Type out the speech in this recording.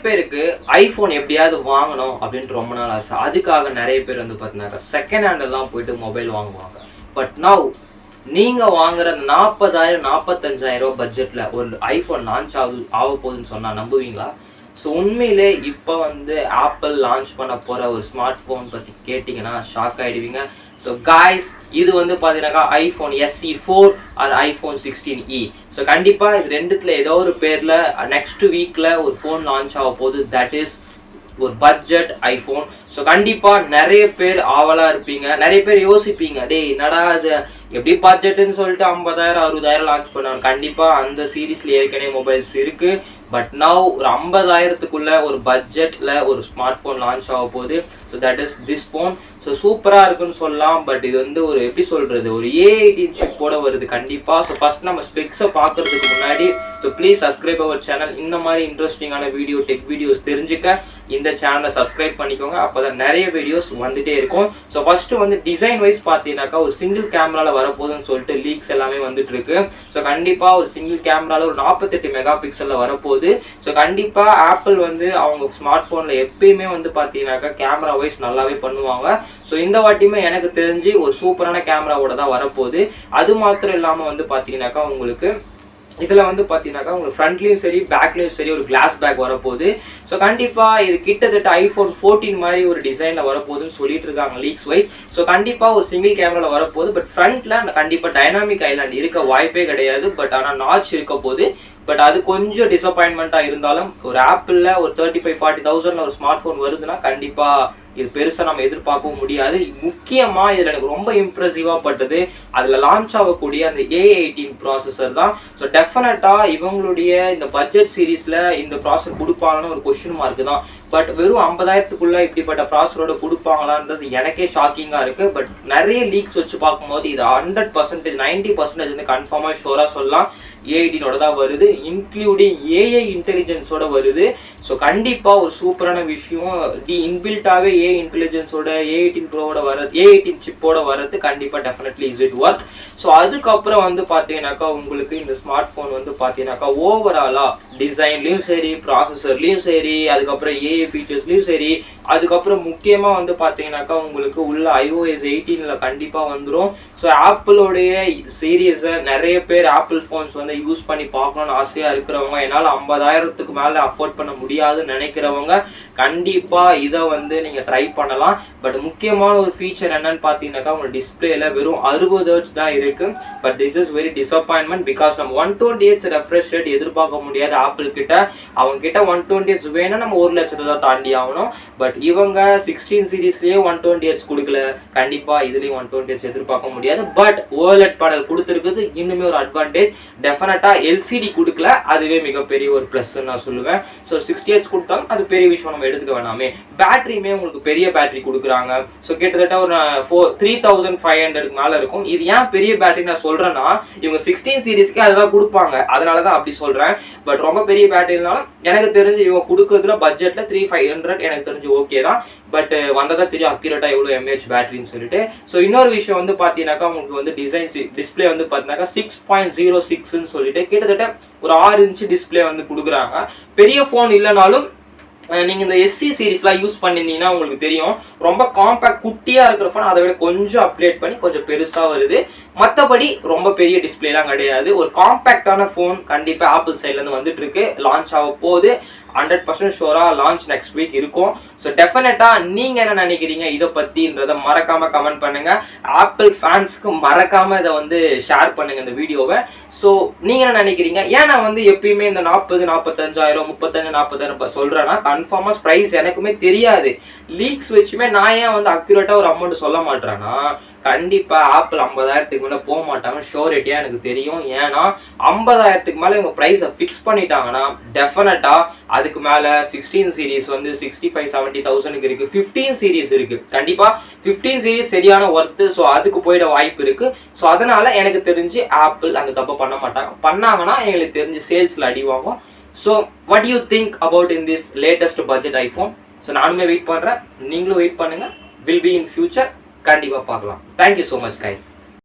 பேருக்கு ஐஃபோன் எப்படியாவது வாங்கணும் அப்படின்ட்டு ரொம்ப நாள் ஆசை. அதுக்காக நிறைய பேர் வந்து பார்த்தீங்கன்னா செகண்ட் ஹேண்டெல்லாம் போயிட்டு மொபைல் வாங்குவாங்க. பட் நவ் நீங்கள் வாங்குற 40,000 45,000 பட்ஜெட்டில் ஒரு ஐஃபோன் லான்ச் ஆக போகுதுன்னு சொன்னால் நம்புவீங்களா? ஸோ உண்மையிலே இப்போ வந்து ஆப்பிள் லான்ச் பண்ண போகிற ஒரு ஸ்மார்ட் ஃபோன் பற்றி கேட்டிங்கன்னா ஷாக் ஆகிடுவீங்க. ஸோ காய்ஸ், இது வந்து பார்த்தீங்கன்னாக்கா iPhone SE4 R iPhone 16e. So கண்டிப்பாக இது ரெண்டுத்தில் ஏதோ ஒரு பேரில் நெக்ஸ்ட் வீக்கில் ஒரு ஃபோன் லான்ச் ஆக போகுது. தட் இஸ் ஒரு பட்ஜெட் ஐஃபோன். ஸோ கண்டிப்பாக நிறைய பேர் ஆவலாக இருப்பீங்க, நிறைய பேர் யோசிப்பீங்க, டேய் என்னடா அது எப்படி பட்ஜெட்டுன்னு சொல்லிட்டு 50,000 60,000 லான்ச் பண்ணுவாங்க. கண்டிப்பாக அந்த சீரீஸில் ஏற்கனவே மொபைல்ஸ் இருக்குது. பட் நவ் ஒரு 50,000க்குள்ள ஒரு பட்ஜெட்டில் ஒரு ஸ்மார்ட் ஃபோன் லான்ச் ஆக போகுது. So that is this phone. So சூப்பராக இருக்குன்னு சொல்லலாம். பட் இது வந்து ஒரு எப்படி சொல்கிறது, ஒரு A18 சிப்போட வருது கண்டிப்பாக. ஸோ ஃபஸ்ட் நம்ம ஸ்பெக்ஸை பார்க்குறதுக்கு முன்னாடி so please subscribe our channel. இந்த மாதிரி இன்ட்ரெஸ்டிங்கான டெக் வீடியோஸ் தெரிஞ்சுக்க இந்த சேனலை சப்ஸ்கிரைப் பண்ணிக்கோங்க. அப்போ தான் நிறைய வீடியோஸ் வந்துகிட்டே இருக்கும். ஸோ ஃபஸ்ட்டு வந்து டிசைன் வைஸ் பார்த்தீங்கன்னாக்கா ஒரு சிங்கிள் கேமராவில் வரப்போகுதுன்னு சொல்லிட்டு லீக்ஸ் எல்லாமே வந்துட்டு இருக்கு. ஸோ கண்டிப்பாக ஒரு சிங்கிள் கேமராவில் ஒரு 48 மெகா பிக்சலில் வரப்போகுது. ஸோ கண்டிப்பாக ஆப்பிள் வந்து அவங்க ஸ்மார்ட் ஃபோனில் எப்பயுமே வந்து பார்த்தீங்கன்னாக்கா கேமரா வைஸ் நல்லாவே பண்ணுவாங்க. ஸோ இந்த வாட்டியுமே எனக்கு தெரிஞ்சு ஒரு சூப்பரான கேமராவோட தான் வரப்போகுது. அது மாத்திரம் இல்லாமல் வந்து பார்த்தீங்கன்னாக்கா உங்களுக்கு இதில் வந்து பார்த்தீங்கன்னாக்கா உங்களுக்கு ஃப்ரண்ட்லேயும் சரி பேக்லேயும் சரி ஒரு கிளாஸ் பேக் வரப்போகுது. ஸோ கண்டிப்பாக இது கிட்டத்தட்ட ஐஃபோன் 14 மாதிரி ஒரு டிசைனில் வரப்போகுதுன்னு சொல்லிட்டு இருக்காங்க லீக்ஸ் வைஸ். ஸோ கண்டிப்பாக ஒரு சிங்கிள் கேமராவில் வரப்போகுது. பட் ஃப்ரண்ட்டில் கண்டிப்பாக டைனாமிக் ஐலாண்ட் இருக்க வாய்ப்பே கிடையாது. பட் ஆனால் நாட்ச் இருக்க போது. பட் அது கொஞ்சம் டிசப்பாயின்மெண்ட்டாக இருந்தாலும் ஒரு ஆப்பிளில் ஒரு 35-40,000 ஒரு ஸ்மார்ட் ஃபோன் வருதுன்னா கண்டிப்பாக இது பெருசாக நம்ம எதிர்பார்க்கவும் முடியாது. முக்கியமாக இதில் எனக்கு ரொம்ப இம்ப்ரெசிவாக பட்டது அதில் லான்ச் ஆகக்கூடிய அந்த A18 ப்ராசஸர் தான். ஸோ டெஃபினட்டாக இவங்களுடைய இந்த பட்ஜெட் சீரீஸில் இந்த ப்ராசஸர் கொடுப்பாங்கன்னு ஒரு கொஸ்டின் மார்க்கு தான். பட் வெறும் 50,000க்குள்ளே இப்படிப்பட்ட ப்ராசஸரோட கொடுப்பாங்களான்றது எனக்கே ஷாக்கிங்காக இருக்குது. பட் நிறைய லீக்ஸ் வச்சு பார்க்கும்போது இது 100% 90% வந்து கன்ஃபார்மாக ஷோராக சொல்லலாம் A18ஓட தான் வருது, இன்க்ளூடிங் AI இன்டெலிஜென்ஸோட வருது. ஸோ கண்டிப்பாக ஒரு சூப்பரான விஷயம். இன்பில்ட்டாகவே AI இன்டெலிஜென்ஸோட A18 ப்ரோவோட வர்றது, A18 சிப்போட வர்றது கண்டிப்பாக definitely is it work. So அதுக்கப்புறம் வந்து பார்த்தீங்கன்னாக்கா உங்களுக்கு இந்த ஸ்மார்ட் ஃபோன் வந்து பார்த்தீங்கன்னாக்கா ஓவராலாக டிசைன்லேயும் சரி, ப்ராசஸர்லேயும் சரி, அதுக்கப்புறம் AI ஃபீச்சர்ஸ்லேயும் சரி, அதுக்கப்புறம் முக்கியமாக வந்து பார்த்தீங்கன்னாக்கா உங்களுக்கு உள்ள iOS 18ல் கண்டிப்பாக வந்துடும். ஸோ ஆப்பிளோடைய சீரியஸை நிறைய பேர் ஆப்பிள் ஃபோன்ஸ் வந்து யூஸ் பண்ணி பார்க்கணுன்னு ஆசையாக இருக்கிறவங்க, என்னால் 50,000க்கு மேலே அஃபோர்ட் பண்ண முடியாதுன்னு நினைக்கிறவங்க கண்டிப்பாக இதை வந்து நீங்கள் ட்ரை பண்ணலாம். பட் முக்கியமான ஒரு ஃபீச்சர் என்னன்னு பார்த்தீங்கன்னாக்கா உங்கள் டிஸ்பிளேல வெறும் 60 Hz தான் இருக்குது. But this is very disappointment. Because நம்ம 120 Hz ரெஃப்ரெஷ் ரேட் எதிர்பார்க்க முடியாது ஆப்பிள் கிட்ட. அவங்க கிட்ட 120 Hz வேணும், நம்ம 1 லட்சத்தை தான் தாண்டி ஆகணும். பட் இவங்க 16 சீரீஸ்லேயே 120 Hz கொடுக்கல, கண்டிப்பாக இதுலேயும் 120 Hz எதிர்பார்க்க முடியாது. பட் OLED பேனல் கொடுத்துருக்குது, இன்னுமே ஒரு அட்வான்டேஜ். டெஃபினட்டாக LCD கொடுக்கல, அதுவே மிகப்பெரிய ஒரு ப்ளஸ் நான் சொல்லுவேன். ஸோ 60 Hz கொடுத்தாலும் அது பெரிய விஷயம், நம்ம எடுத்துக்க வேணாமே. பேட்டரியுமே உங்களுக்கு பெரிய பேட்டரி கொடுக்குறாங்க. ஸோ கிட்டத்தட்ட ஒரு 3500க்கு மேலே இருக்கும். இது ஏன் பெரிய பேட்டரி நான் சொல்கிறேன்னா, இவங்க 16 சீரீஸ்க்கு அதுதான் கொடுப்பாங்க, அதனால தான் அப்படி சொல்கிறேன். பட் ரொம்ப பெரிய பேட்டரினாலும் எனக்கு தெரிஞ்சு இவங்க கொடுக்குறதுல பட்ஜெட்டில் 3500 எனக்கு தெரிஞ்சு ஓகே தான். பட் வந்ததாக தெரியும் அக்யூரேட்டாக எவ்வளோ mAh பேட்டரின்னு சொல்லிட்டு. ஸோ இன்னொரு விஷயம் வந்து பார்த்தீங்கன்னாக்கா உங்களுக்கு வந்து டிஸ்பிளே வந்து பார்த்தீங்கன்னாக்கா 6.06ன்னு சொல்லிட்டு கிட்டத்தட்ட ஒரு 6 இன்ச்சு டிஸ்பிளே வந்து கொடுக்குறாங்க. பெரிய ஃபோன் இல்லைனாலும் நீங்கள் இந்த SE சீரீஸ்லாம் யூஸ் பண்ணியிருந்தீங்கன்னா உங்களுக்கு தெரியும், ரொம்ப காம்பேக்ட் குட்டியாக இருக்கிற ஃபோன் அதை விட கொஞ்சம் அப்கிரேட் பண்ணி கொஞ்சம் பெருசாக வருது. மற்றபடி ரொம்ப பெரிய டிஸ்பிளேலாம் கிடையாது. ஒரு காம்பேக்டான ஃபோன் கண்டிப்பாக ஆப்பிள் சைட்லேருந்து வந்துட்டு இருக்கு, லான்ச் ஆக போகுது. 100% ஷோராக லான்ச் நெக்ஸ்ட் வீக் இருக்கும். ஸோ டெஃபினட்டாக நீங்கள் என்ன நினைக்கிறீங்க இதை பற்றின்றதை மறக்காமல் கமெண்ட் பண்ணுங்கள். ஆப்பிள் ஃபேன்ஸ்க்கு மறக்காமல் இதை வந்து ஷேர் பண்ணுங்கள் இந்த வீடியோவை. ஸோ நீங்கள் என்ன நினைக்கிறீங்க? ஏன் நான் வந்து எப்பயுமே இந்த 40 45,000 35 40,000 சொல்கிறேன்னா கன்ஃபார்மாக ப்ரைஸ் எனக்குமே தெரியாது. லீக்ஸ் வச்சுமே நான் ஏன் வந்து அக்யூரேட்டாக ஒரு அமௌண்ட் சொல்ல மாட்டேறேன்னா, கண்டிப்பாக ஆப்பிள் 50,000க்கு மேலே போக மாட்டாங்க, ஷோரிட்டியாக எனக்கு தெரியும். ஏன்னா 50,000க்கு மேலே இவங்க ப்ரைஸை ஃபிக்ஸ் பண்ணிட்டாங்கன்னா டெஃபினட்டாக அதுக்கு மேலே 16 சீரீஸ் வந்து 65-70,000க்கு இருக்குது, 15 சீரீஸ் இருக்குது. கண்டிப்பாக 15 சீரீஸ் சரியான ஒர்த்து. ஸோ அதுக்கு போயிட வாய்ப்பு இருக்குது. ஸோ அதனால் எனக்கு தெரிஞ்சு ஆப்பிள் அந்த தப்பை பண்ண மாட்டாங்க. பண்ணாங்கன்னா எங்களுக்கு தெரிஞ்சு சேல்ஸில் அடி வாங்கும். So what you think about in this latest budget iPhone? So நானுமே வெயிட் பண்ணுறேன், நீங்களும் வெயிட் பண்ணுங்கள். வில் பி இன் ஃபியூச்சர் கண்டிப்பாக பார்க்கலாம். Thank you so much guys.